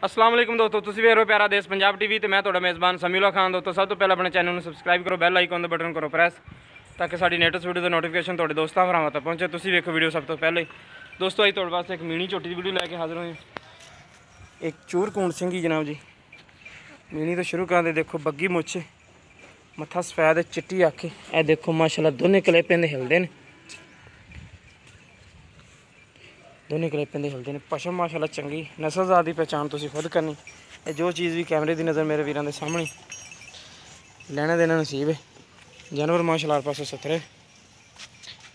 अस्सलाम वालेकुम दोस्तों, तुसीं वेख रहे हो प्यारा देश पंजाब टीवी तो मैं तुहाडा मेज़बान समीउल्ला खान। दोस्तों सब तो पहले अपने चैनल में सबसक्राइब करो, बैल आइकन का बटन करो प्रेस ताकि साड़ी लेटेस्ट वीडियो का नोटिफिकेशन तुहाडे दोस्तां भरावां तक पहुंचे। तुसीं वेखो वीडियो सब तो पहले। दोस्तों अज तुहाडे वास्ते एक मीनी झोटी की वीडियो लैके हाजिर होए। एक चूरकूंड सिंघी जनाब जी, मीनी तो शुरू कर दे। देखो बग्गी मुछ, मत्था सफैद, चिट्टी अख। ए देखो माशाल्लाह दोनों कलेपे दे हिलदे ने, दोनों कलेपे दे हिलदे ने। पशम माशाल्लाह चंगी, नस्लजात की पहचान तुसीं खुद करनी। जो चीज़ भी कैमरे की नज़र मेरे वीरों के सामने लेना देना नसीब है। जानवर माशाल्लाह हर पासों सुथरे।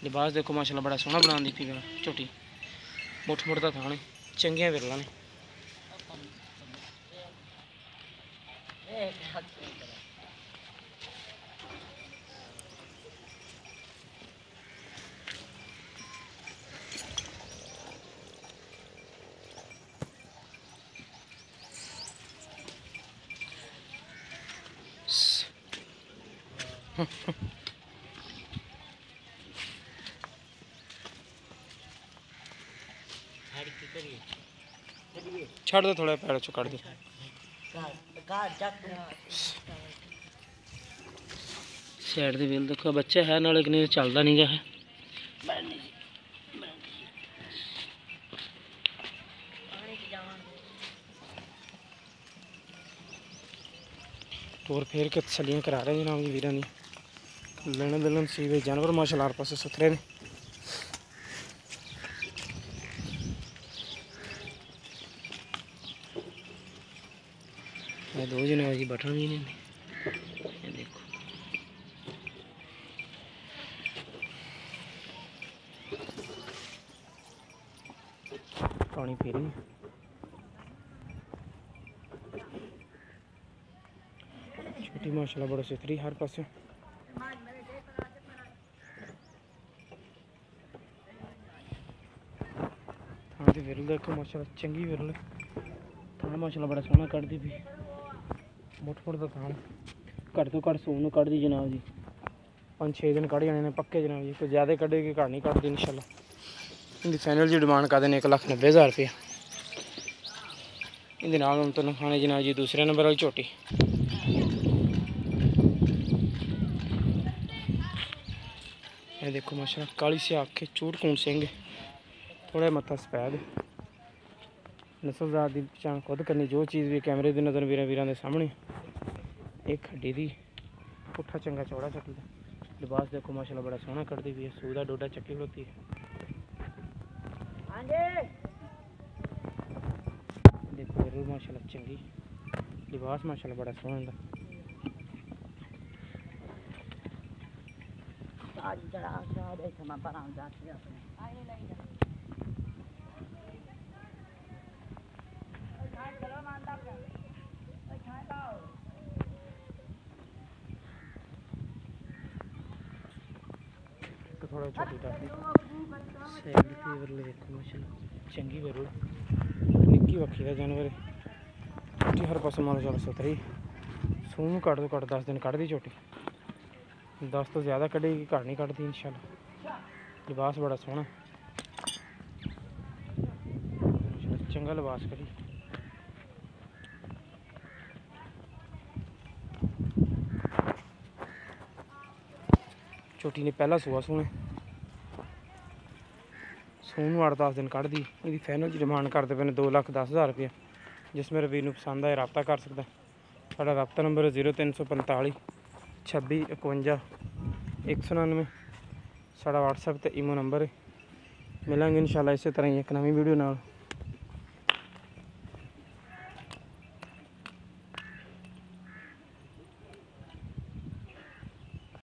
लिबास देखो माशाल्लाह बड़ा सोहना बना दी पी झोटी। मुठ मुठ का थान, चंगियां विरला ने। छड़ दो थोड़ा पैर चो काट दो। साइड दे वेल देखो, बच्चा है ना लेकिन ये चलता नहीं गया है। तोर फेर के तसलियां करा रहे जनाब जी वीरां दी। लेने देने नसीब है। जानवर माशाल्लाह हर पासे सुथरे ने। ये दो जनाब जी बटन भी ने, ये देखो। पानी पी रही छोटी माशाल्लाह बड़ा सुथरी हर पासे। थान की विरल देखो माशाल्लाह चंगी विरल। थान माशाल्लाह बड़ा सोहना कटदी पी। मुठ मुठ का थान, घट तो घट सून कट दी जनाब जी। 5-6 दिन कढ़ जाने ने पक्के जनाब जी। कोई ज़्यादा कढ़ेगी, घट नहीं कटदी इंशाल्लाह। इनकी फाइनल जी डिमांड कर देने 1,90,000 रुपया। इहदे नाल हुण तुहानूं खाने जनाब जी दूसरे नंबर वाली झोटी। ये देखो माशाल्लाह काली सी अख, चूरकूंड सिंह, थोड़ा मत्था सफैद। नस्लजात की पहचान खुद करनी। जो चीज़ भी कैमरे की नज़र वीरां के सामने। एक हड्डी दी, पुट्ठा चंगा चौड़ा चक्की का। लिबास देखो माशाल्लाह बड़ा सोहना कटदी पई है। सूदा डोडा चक्की होती है। देखो विरल माशाल्लाह चंगी। लिबास माशाल्लाह बड़ा सोहना इनदा। थोड़ा छोटी टाटी सैड की विरल देखो माशाल्लाह चंगी विरल। निक्की वक्खी का जानवर झोटी हर पासों माशाल्लाह सुथरी। सून घट तो घट 10 दिन कढ़दी झोटी। 10 तो ज़्यादा कढ़ेगी, घट नहीं कटदी इंशाल्लाह। लिबास बड़ा सोहना, चंगा लिबास करी। झोटी ने पहला सूआ सूने, सून 8-10 दिन कढ़ दी। इसकी फाइनल की डिमांड करते पे 2,10,000 रुपया। जिस मेरे वीर पसंद आए रबता कर सकता। साਡਾ रबता नंबर है 0345 26 51 199। साਡਾ व्हाट्सएप ते ईमो नंबर है। मिलेंगे इंशाल्लाह इस तरह ही एक नवी वीडियो नाल।